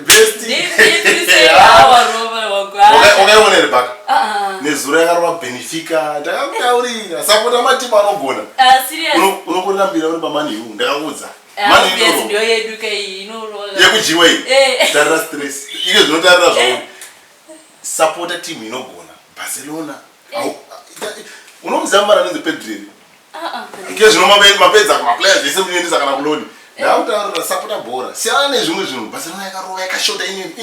Besti. Ukaona iri baka. Nezuro yakarova Benfica ndakakutaurira sapota matimu anogona. Unokonda mbira uri pamani hu ndakakuudza. Mani ndio yedu kai inoroga. Yekujiwa iyi. Tarira stress. Ike zvinotarira zvawo. Sapota timu inogona. Barcelona. Unomuzambara nenze Pedri. Ngezvino mapedza kumaplayers vese munoendesa kana kuloni. Ndautaurira sapota bhora. Siyana nezvimwe zvinhu. Barcelona yakarova yakashota ine.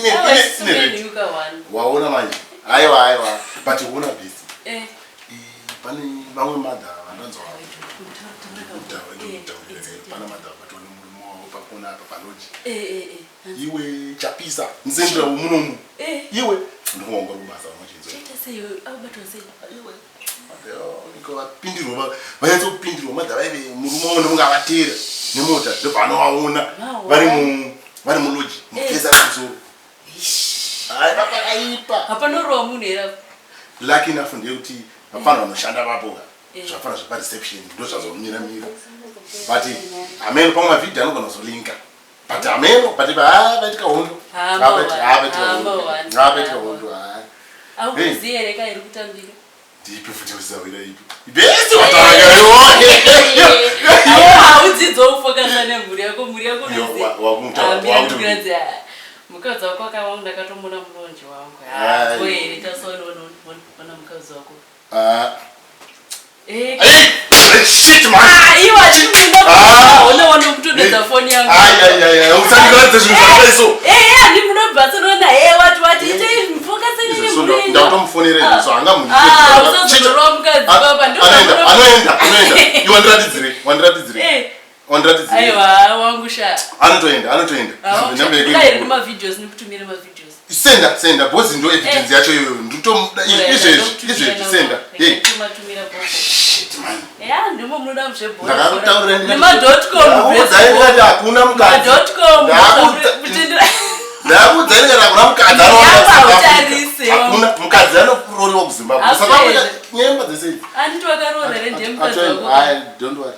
Waona manje. Aiwa. But uona best. Pane vamwe madha vandanzwa. Pana madha vatone murume wavo pakona apa paLodge. Iwe chapisa nzendera munomu. Iwe ndinoonga kubasa vamachinzo. Chete seyo abatwa seyo. Iwe. Niko pindirwa vayenzo pindirwa madha vaive murume wavo ndongavatera nemota ndopano waona vari muLodge. Mukeza kuzo. Hai pakaipa. Hapana roho munhu era. Lucky enough ndekuti hapana vanoshanda vapo. Zvafana zvepa reception ndo zvazomira. But ameno pamwe mavideo anogona kuzolinka. But ameno but vaitika hondo. Vaitika hondo. Aukuziye reka iri kutambira. Ndipe futi usawira ipi. Best watanga yone. Audzidzo ufokana nemhuri yako noziye. Wakumta. Mukadzi wako akawa ndakatomona mulonje wangu. Wewe tasoona ona mukadzi wako. Shit man. Iwa chimina. Ona kutodza phone yangu. Usandiradze zvinhu zvakaiso. Ndi muno Barcelona. Wati ite mfokase nini mulenda. Ndakutomufonera so anga munhu. Usazorora mukadzi baba ndo. Anoenda. Wandiratidzire. Aiwa wangusha. Anotoenda. Ndai ma videos nikutumira ma videos. Senda boss ndo evidence yacho yoyo nditomuda izvezvi senda. Tumira boss. Shit man. Ndimo munoda muzvebhora. Ndakakutaurira nema.com ndakakutaurira hakuna mukadzi. .com. Ndakakutaurira hakuna mukadzi hakuna mukadzi anokuroriwa kuZimbabwe. Saka nyemba dzese. Andito akarora rende mukadzi wako. Don't worry.